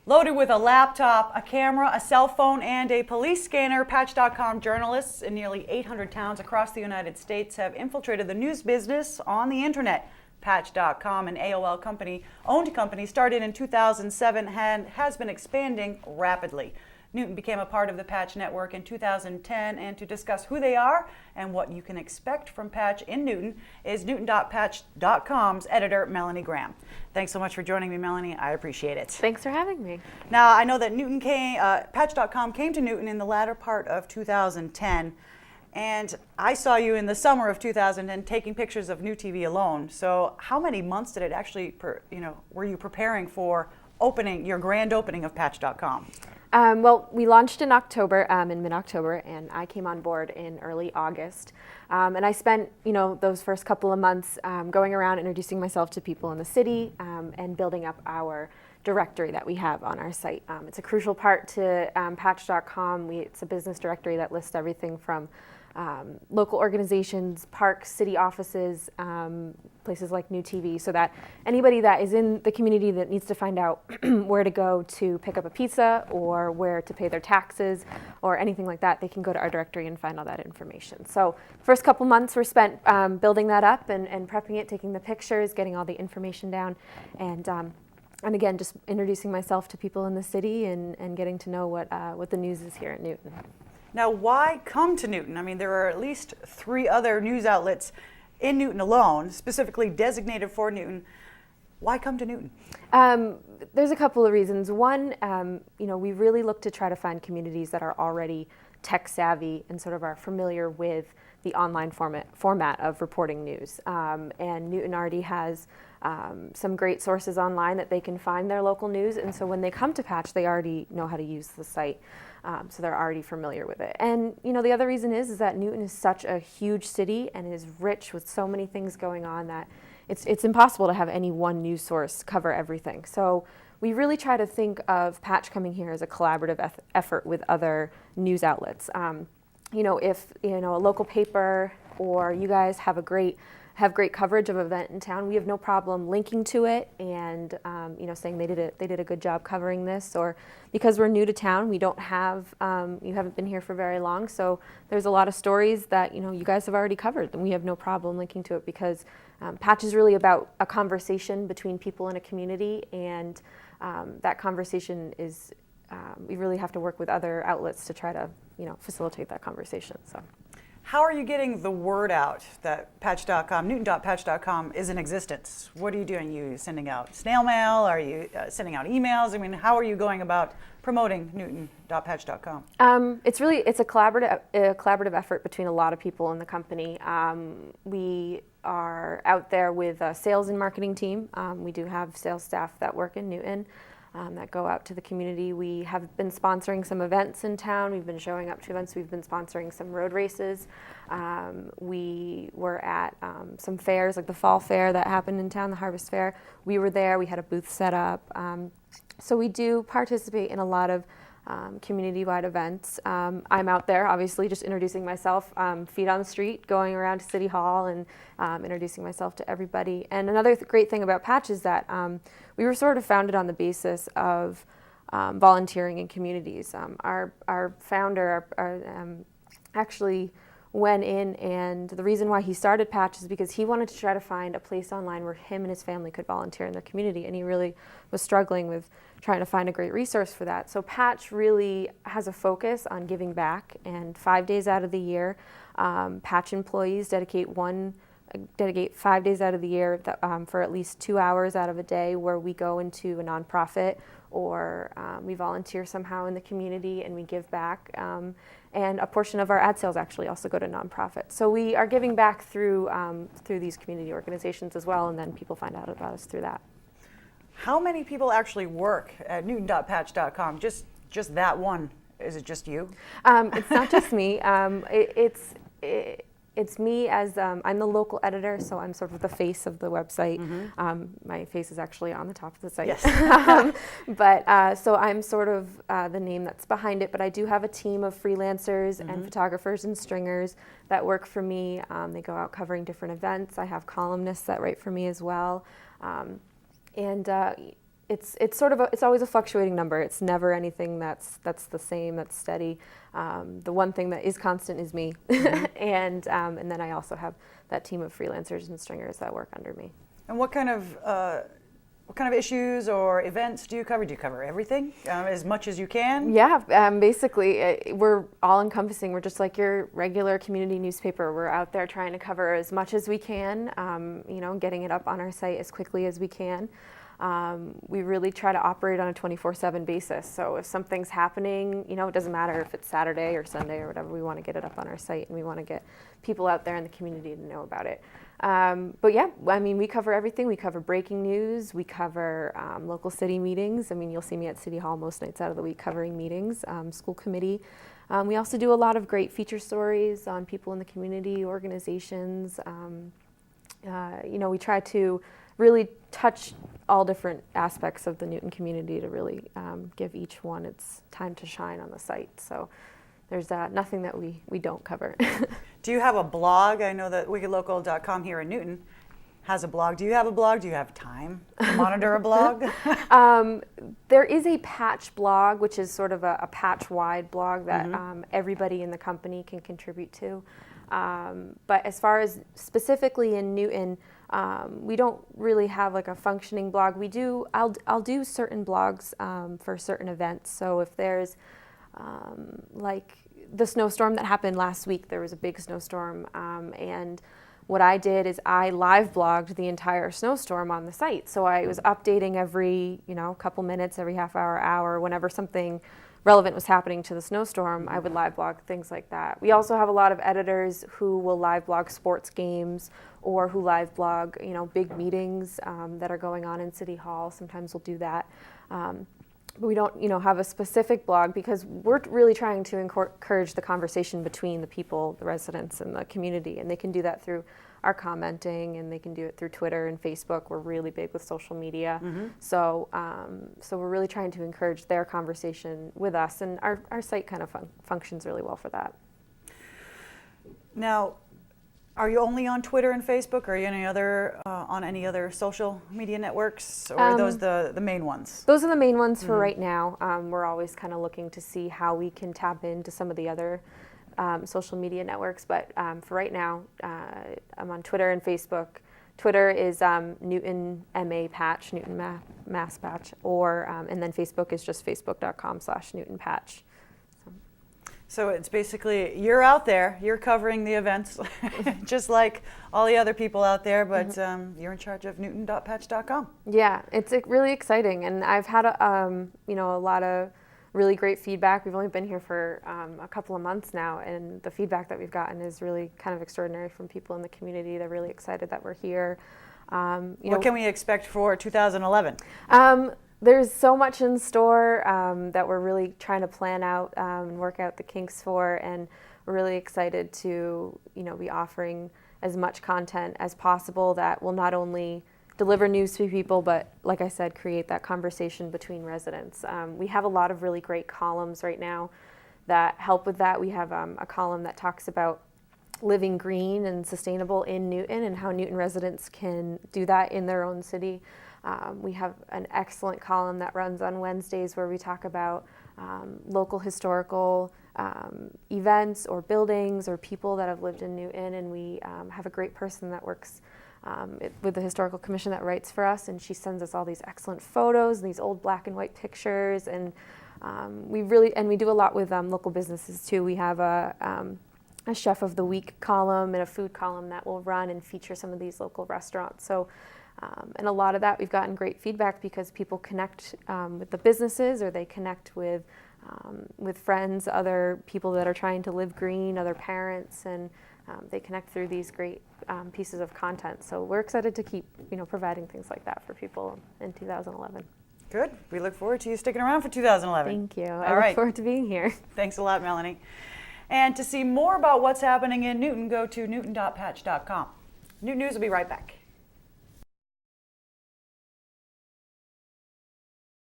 Loaded with a laptop, a camera, a cell phone, and a police scanner, Patch.com journalists in nearly 800 towns across the United States have infiltrated the news business on the internet. Patch.com, an AOL owned company, started in 2007 and has been expanding rapidly. Newton became a part of the Patch network in 2010, and to discuss who they are and what you can expect from Patch in Newton is Newton.Patch.com's editor, Melanie Graham. Thanks so much for joining me, Melanie. I appreciate it. Thanks for having me. Now, I know that Patch.com came to Newton in the latter part of 2010, and I saw you in the summer of 2010 taking pictures of NewTV alone. So how many months did it actually, were you preparing for your grand opening of Patch.com? Well, we launched in October, in mid-October, and I came on board in early August. And I spent, those first couple of months going around introducing myself to people in the city and building up our directory that we have on our site. It's a crucial part to Patch.com. It's a business directory that lists everything from local organizations, parks, city offices, places like NewTV, so that anybody that is in the community that needs to find out where to go to pick up a pizza or where to pay their taxes or anything like that, they can go to our directory and find all that information. So first couple months were spent building that up and prepping it, taking the pictures, getting all the information down, and again, just introducing myself to people in the city and getting to know what the news is here at Newton. Now, why come to Newton? I mean, there are at least 3 other news outlets in Newton alone, specifically designated for Newton. Why come to Newton? There's a couple of reasons. One, we really look to try to find communities that are already tech savvy and sort of are familiar with the online format of reporting news. And Newton already has some great sources online that they can find their local news. And so when they come to Patch, they already know how to use the site. So they're already familiar with it. And the other reason is that Newton is such a huge city and is rich with so many things going on that it's impossible to have any one news source cover everything. So we really try to think of Patch coming here as a collaborative effort with other news outlets. If a local paper or you guys have great coverage of an event in town, we have no problem linking to it and saying they did a good job covering this, or because we're new to town, we don't have you haven't been here for very long, so there's a lot of stories that you guys have already covered, and we have no problem linking to it because Patch is really about a conversation between people in a community, and that conversation is we really have to work with other outlets to try to facilitate that conversation. So. How are you getting the word out that Patch.com, Newton.Patch.com is in existence? What are you doing? Are you sending out snail mail? Are you sending out emails? I mean, how are you going about promoting Newton.Patch.com? It's a collaborative effort between a lot of people in the company. We are out there with a sales and marketing team. We do have sales staff that work in Newton. That go out to the community. We have been sponsoring some events in town. We've been showing up to events. We've been sponsoring some road races. We were at some fairs, like the fall fair that happened in town, the Harvest Fair. We were there. We had a booth set up. So we do participate in a lot of community-wide events. I'm out there, obviously, just introducing myself, feet on the street, going around to City Hall and introducing myself to everybody. And another great thing about Patch is that we were sort of founded on the basis of volunteering in communities. Our founder actually went in, and the reason why he started Patch is because he wanted to try to find a place online where him and his family could volunteer in the community, and he really was struggling with trying to find a great resource for that. So Patch really has a focus on giving back, and 5 days out of the year, Patch employees dedicate 5 days out of the year for at least 2 hours out of a day where we go into a nonprofit or we volunteer somehow in the community and we give back. And a portion of our ad sales actually also go to nonprofits. So we are giving back through these community organizations as well, and then people find out about us through that. How many people actually work at Newton.Patch.com? Just that one? Is it just you? It's not just me. It's me as I'm the local editor, so I'm sort of the face of the website. Mm-hmm. My face is actually on the top of the site. Yes. So I'm sort of the name that's behind it, but I do have a team of freelancers mm-hmm. and photographers and stringers that work for me. They go out covering different events. I have columnists that write for me as well. it's sort of it's always a fluctuating number. It's never anything that's the same, that's steady. The one thing that is constant is me, and then I also have that team of freelancers and stringers that work under me. And what kind of issues or events do you cover? Do you cover everything as much as you can? Yeah, basically, we're all encompassing. We're just like your regular community newspaper. We're out there trying to cover as much as we can, getting it up on our site as quickly as we can. We really try to operate on a 24/7 basis. So if something's happening, it doesn't matter if it's Saturday or Sunday or whatever, we want to get it up on our site and we want to get people out there in the community to know about it. But yeah, we cover everything. We cover breaking news. We cover local city meetings. You'll see me at City Hall most nights out of the week covering meetings, school committee. We also do a lot of great feature stories on people in the community, organizations. We try to really touch all different aspects of the Newton community to really give each one its time to shine on the site. So there's nothing that we don't cover. Do you have a blog? I know that wickedlocal.com here in Newton has a blog. Do you have a blog? Do you have time to monitor a blog? There is a patch blog, which is sort of a patch-wide blog that everybody in the company can contribute to. But as far as specifically in Newton, we don't really have like a functioning blog. I'll do certain blogs for certain events. So if there's like the snowstorm that happened last week, there was a big snowstorm, and what I did is I live blogged the entire snowstorm on the site. So I was updating every couple minutes, every half hour, whenever something relevant was happening to the snowstorm, I would live blog things like that. We also have a lot of editors who will live blog sports games or who live blog, big meetings that are going on in City Hall. Sometimes we'll do that. But we don't, have a specific blog because we're really trying to encourage the conversation between the people, the residents, and the community. And they can do that through our commenting, and they can do it through Twitter and Facebook. We're really big with social media. So we're really trying to encourage their conversation with us. And our site kind of functions really well for that. Now, are you only on Twitter and Facebook? Or are you on any other social media networks? Or are those the main ones? Those are the main ones for right now. We're always kind of looking to see how we can tap into some of the other social media networks. But for right now, I'm on Twitter and Facebook. Twitter is Newton MA Patch, Newton Mass Patch, and then Facebook is just facebook.com/Newton Patch. So it's basically, you're out there, you're covering the events, just like all the other people out there, but you're in charge of newton.patch.com. Yeah, it's really exciting, and I've had a lot of really great feedback. We've only been here for a couple of months now, and the feedback that we've gotten is really kind of extraordinary from people in the community. They're really excited that we're here. What can we expect for 2011? There's so much in store that we're really trying to plan out and work out the kinks for, and we're really excited to be offering as much content as possible that will not only deliver news to people, but like I said, create that conversation between residents. We have a lot of really great columns right now that help with that. We have a column that talks about living green and sustainable in Newton and how Newton residents can do that in their own city. We have an excellent column that runs on Wednesdays where we talk about local historical events or buildings or people that have lived in Newton, and we have a great person that works with the Historical Commission that writes for us, and she sends us all these excellent photos and these old black and white pictures, and we do a lot with local businesses too. We have a Chef of the Week column and a food column that will run and feature some of these local restaurants. So. And a lot of that, we've gotten great feedback because people connect with the businesses, or they connect with friends, other people that are trying to live green, other parents, and they connect through these great pieces of content. So we're excited to keep providing things like that for people in 2011. Good. We look forward to you sticking around for 2011. Thank you. I look forward to being here. Thanks a lot, Melanie. And to see more about what's happening in Newton, go to newton.patch.com. Newton News will be right back.